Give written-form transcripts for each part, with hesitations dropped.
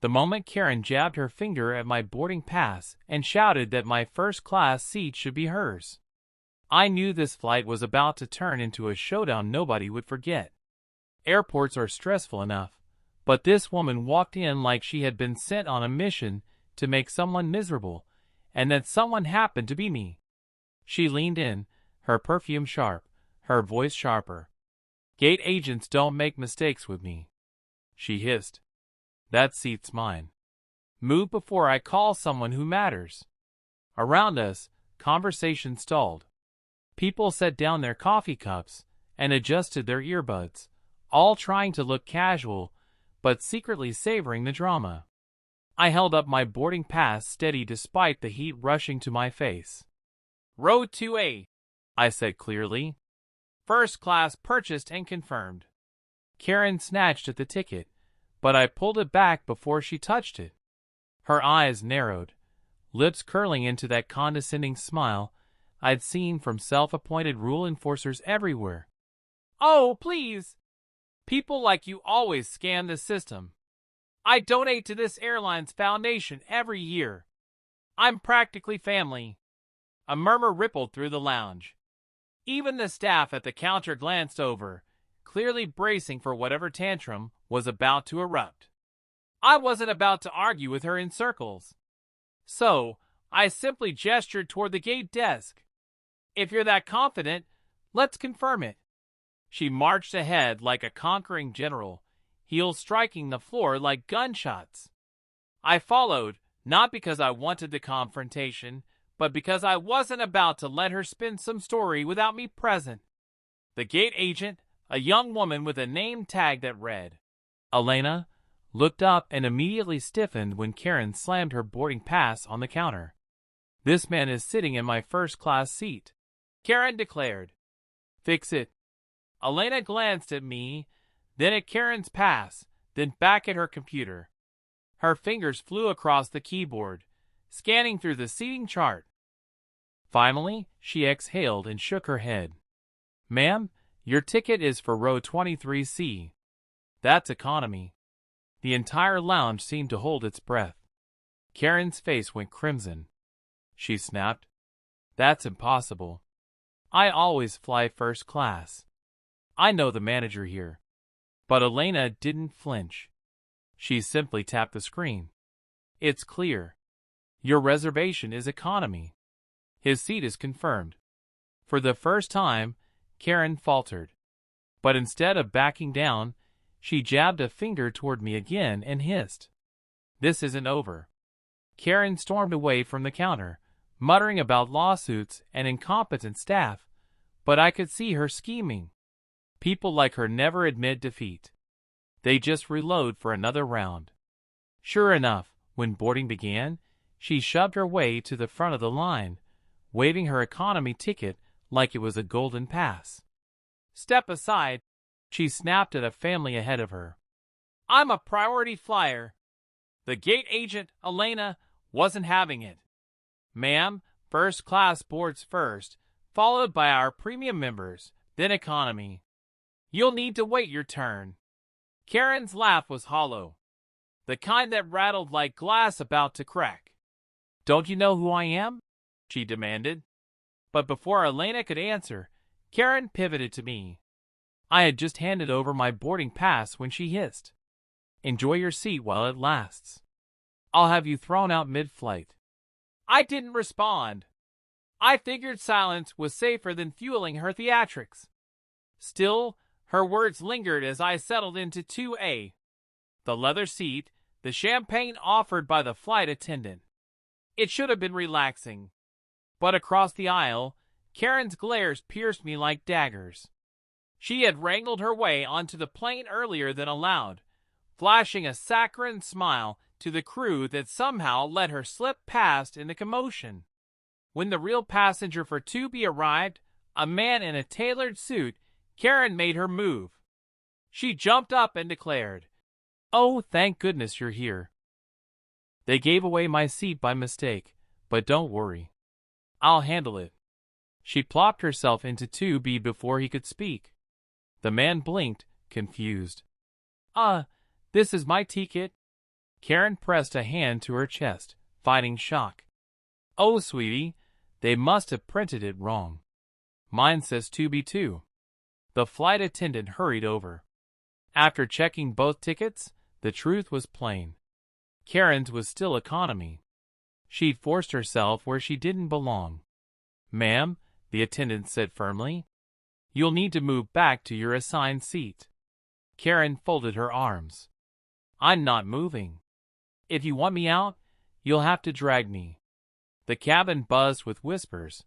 The moment Karen jabbed her finger at my boarding pass and shouted that my first-class seat should be hers. I knew this flight was about to turn into a showdown nobody would forget. Airports are stressful enough, but this woman walked in like she had been sent on a mission to make someone miserable, and that someone happened to be me. She leaned in, her perfume sharp, her voice sharper. "Gate agents don't make mistakes with me," she hissed. "That seat's mine. Move before I call someone who matters." Around us, conversation stalled. People set down their coffee cups and adjusted their earbuds, all trying to look casual, but secretly savoring the drama. I held up my boarding pass steady despite the heat rushing to my face. "Row 2A, I said clearly. "First class purchased and confirmed." Karen snatched at the ticket, but I pulled it back before she touched it. Her eyes narrowed, lips curling into that condescending smile I'd seen from self-appointed rule enforcers everywhere. "Oh, please! People like you always scam the system. I donate to this airline's foundation every year. I'm practically family." A murmur rippled through the lounge. Even the staff at the counter glanced over, clearly bracing for whatever tantrum was about to erupt. I wasn't about to argue with her in circles. So, I simply gestured toward the gate desk. "If you're that confident, let's confirm it." She marched ahead like a conquering general, heels striking the floor like gunshots. I followed, not because I wanted the confrontation, but because I wasn't about to let her spin some story without me present. The gate agent, a young woman with a name tag that read Elena, looked up and immediately stiffened when Karen slammed her boarding pass on the counter. "This man is sitting in my first-class seat," Karen declared. "Fix it." Elena glanced at me, then at Karen's pass, then back at her computer. Her fingers flew across the keyboard, scanning through the seating chart. Finally, she exhaled and shook her head. "Ma'am, your ticket is for row 23C. That's economy." The entire lounge seemed to hold its breath. Karen's face went crimson. She snapped, "That's impossible. I always fly first class. I know the manager here." But Elena didn't flinch. She simply tapped the screen. "It's clear. Your reservation is economy. His seat is confirmed." For the first time, Karen faltered. But instead of backing down, she jabbed a finger toward me again and hissed, "This isn't over." Karen stormed away from the counter, muttering about lawsuits and incompetent staff, but I could see her scheming. People like her never admit defeat. They just reload for another round. Sure enough, when boarding began, she shoved her way to the front of the line, waving her economy ticket like it was a golden pass. "Step aside," she snapped at a family ahead of her. "I'm a priority flyer." The gate agent, Elena, wasn't having it. "Ma'am, first class boards first, followed by our premium members, then economy. You'll need to wait your turn." Karen's laugh was hollow, the kind that rattled like glass about to crack. "Don't you know who I am?" she demanded. But before Elena could answer, Karen pivoted to me. I had just handed over my boarding pass when she hissed, "Enjoy your seat while it lasts. I'll have you thrown out mid-flight." I didn't respond. I figured silence was safer than fueling her theatrics. Still, her words lingered as I settled into 2A. The leather seat, the champagne offered by the flight attendant. It should have been relaxing. But across the aisle, Karen's glares pierced me like daggers. She had wrangled her way onto the plane earlier than allowed, flashing a saccharine smile to the crew that somehow let her slip past in the commotion. When the real passenger for 2B arrived, a man in a tailored suit, Karen made her move. She jumped up and declared, "Oh, thank goodness you're here. They gave away my seat by mistake, but don't worry. I'll handle it." She plopped herself into 2B before he could speak. The man blinked, confused. This is my ticket." Karen pressed a hand to her chest, fighting shock. Oh, sweetie, they must have printed it wrong. Mine says 2B2. The flight attendant hurried over. After checking both tickets, the truth was plain. Karen's was still economy. She'd forced herself where she didn't belong. Ma'am, the attendant said firmly, you'll need to move back to your assigned seat. Karen folded her arms. I'm not moving. If you want me out, you'll have to drag me. The cabin buzzed with whispers.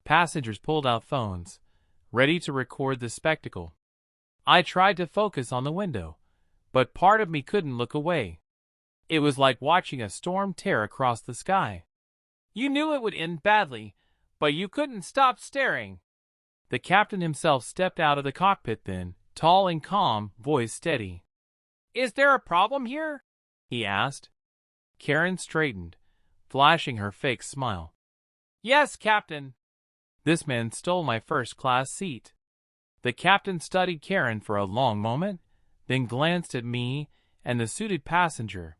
Passengers pulled out phones, ready to record the spectacle. I tried to focus on the window, but part of me couldn't look away. It was like watching a storm tear across the sky. You knew it would end badly, but you couldn't stop staring. The captain himself stepped out of the cockpit then, tall and calm, voice steady. Is there a problem here? He asked. Karen straightened, flashing her fake smile. Yes, Captain. This man stole my first-class seat. The captain studied Karen for a long moment, then glanced at me and the suited passenger.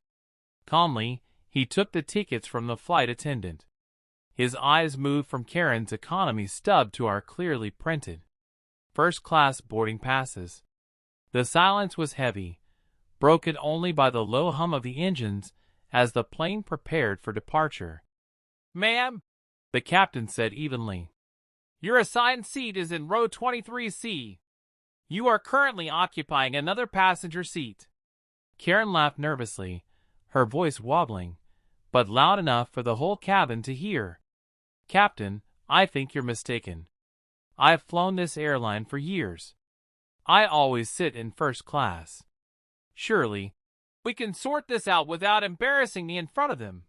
Calmly, he took the tickets from the flight attendant. His eyes moved from Karen's economy stub to our clearly printed first-class boarding passes. The silence was heavy, broken only by the low hum of the engines as the plane prepared for departure. Ma'am, the captain said evenly, your assigned seat is in row 23C. You are currently occupying another passenger seat. Karen laughed nervously, her voice wobbling, but loud enough for the whole cabin to hear. Captain, I think you're mistaken. I've flown this airline for years. I always sit in first class. Surely, we can sort this out without embarrassing me in front of them.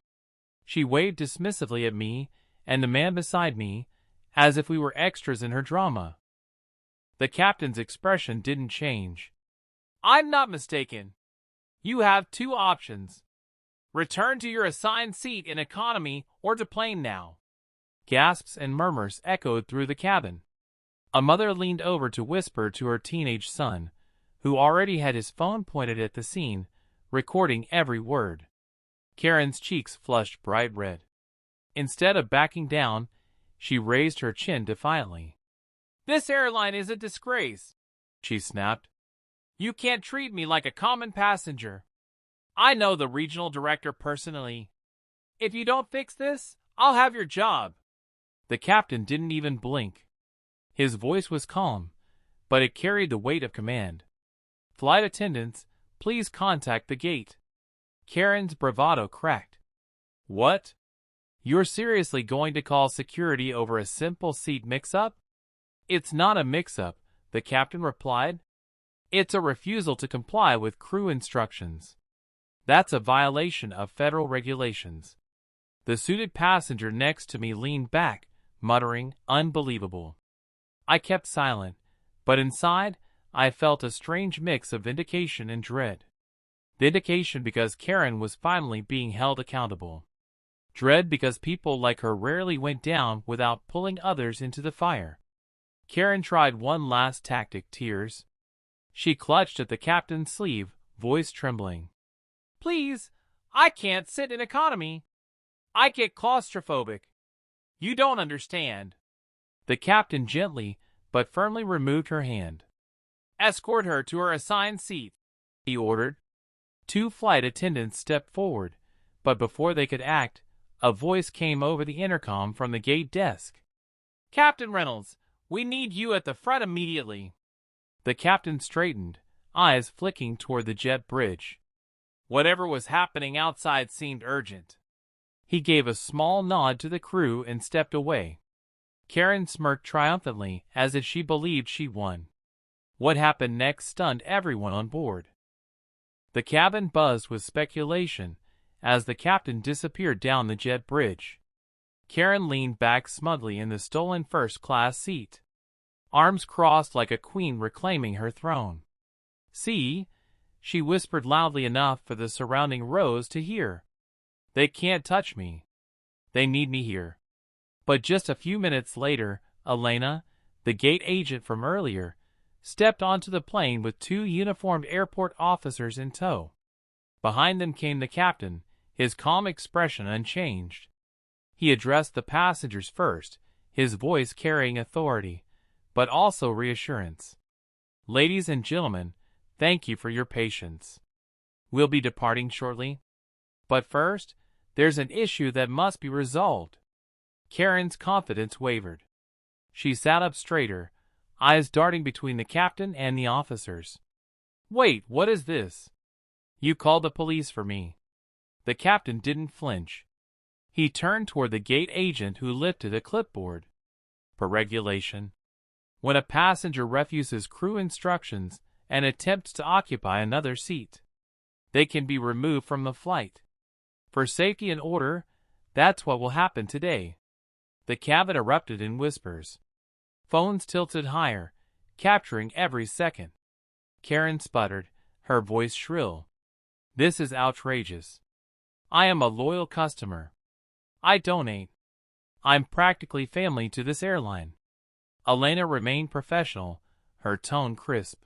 She waved dismissively at me and the man beside me, as if we were extras in her drama. The captain's expression didn't change. I'm not mistaken. You have two options. Return to your assigned seat in economy or deplane now. Gasps and murmurs echoed through the cabin. A mother leaned over to whisper to her teenage son, who already had his phone pointed at the scene, recording every word. Karen's cheeks flushed bright red. Instead of backing down, she raised her chin defiantly. This airline is a disgrace, she snapped. You can't treat me like a common passenger. I know the regional director personally. If you don't fix this, I'll have your job. The captain didn't even blink. His voice was calm, but it carried the weight of command. Flight attendants, please contact the gate. Karen's bravado cracked. What? You're seriously going to call security over a simple seat mix-up? It's not a mix-up, the captain replied. It's a refusal to comply with crew instructions. That's a violation of federal regulations. The suited passenger next to me leaned back, muttering, unbelievable. I kept silent, but inside, I felt a strange mix of vindication and dread. Vindication because Karen was finally being held accountable. Dread because people like her rarely went down without pulling others into the fire. Karen tried one last tactic, tears. She clutched at the captain's sleeve, voice trembling. Please, I can't sit in economy. I get claustrophobic. You don't understand. The captain gently but firmly removed her hand. Escort her to her assigned seat, he ordered. Two flight attendants stepped forward, but before they could act, a voice came over the intercom from the gate desk. Captain Reynolds, we need you at the front immediately. The captain straightened, eyes flicking toward the jet bridge. Whatever was happening outside seemed urgent. He gave a small nod to the crew and stepped away. Karen smirked triumphantly as if she believed she won. What happened next stunned everyone on board. The cabin buzzed with speculation as the captain disappeared down the jet bridge. Karen leaned back smugly in the stolen first-class seat, arms crossed like a queen reclaiming her throne. See, she whispered loudly enough for the surrounding rows to hear. They can't touch me. They need me here. But just a few minutes later, Elena, the gate agent from earlier, stepped onto the plane with two uniformed airport officers in tow. Behind them came the captain, his calm expression unchanged. He addressed the passengers first, his voice carrying authority, but also reassurance. "Ladies and gentlemen, thank you for your patience. We'll be departing shortly. But first, there's an issue that must be resolved." Karen's confidence wavered. She sat up straighter, eyes darting between the captain and the officers. "Wait, what is this? You called the police for me." The captain didn't flinch. He turned toward the gate agent who lifted a clipboard. "Per regulation, when a passenger refuses crew instructions and attempts to occupy another seat, they can be removed from the flight. For safety and order, that's what will happen today." The cabin erupted in whispers. Phones tilted higher, capturing every second. Karen sputtered, her voice shrill. "This is outrageous. I am a loyal customer. I donate. I'm practically family to this airline." Elena remained professional, her tone crisp.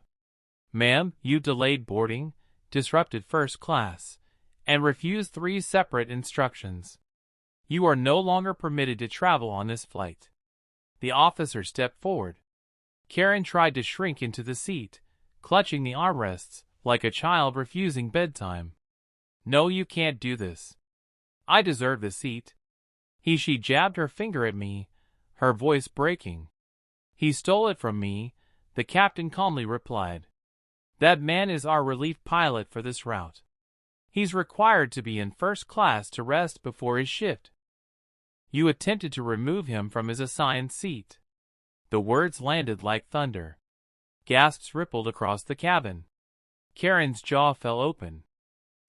"Ma'am, you delayed boarding, disrupted first class, and refused 3 separate instructions. You are no longer permitted to travel on this flight." The officer stepped forward. Karen tried to shrink into the seat, clutching the armrests like a child refusing bedtime. "No, you can't do this. I deserve the seat." She jabbed her finger at me, her voice breaking. "He stole it from me," the captain calmly replied. "That man is our relief pilot for this route. He's required to be in first class to rest before his shift. You attempted to remove him from his assigned seat." The words landed like thunder. Gasps rippled across the cabin. Karen's jaw fell open.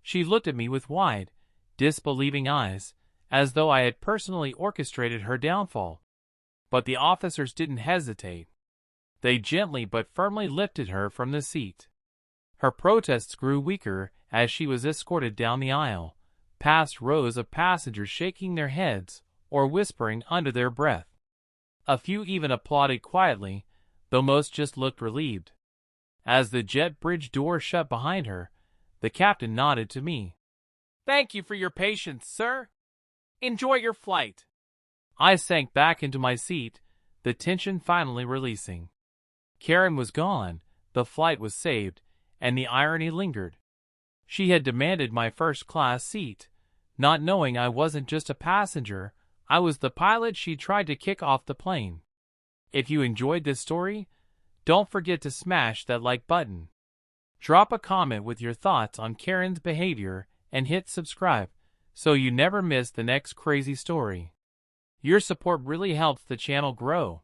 She looked at me with wide, disbelieving eyes, as though I had personally orchestrated her downfall. But the officers didn't hesitate. They gently but firmly lifted her from the seat. Her protests grew weaker as she was escorted down the aisle, past rows of passengers shaking their heads or whispering under their breath. A few even applauded quietly, though most just looked relieved. As the jet bridge door shut behind her, the captain nodded to me. "Thank you for your patience, sir. Enjoy your flight." I sank back into my seat, the tension finally releasing. Karen was gone, the flight was saved, and the irony lingered. She had demanded my first-class seat, not knowing I wasn't just a passenger, I was the pilot she tried to kick off the plane. If you enjoyed this story, don't forget to smash that like button. Drop a comment with your thoughts on Karen's behavior and hit subscribe so you never miss the next crazy story. Your support really helps the channel grow.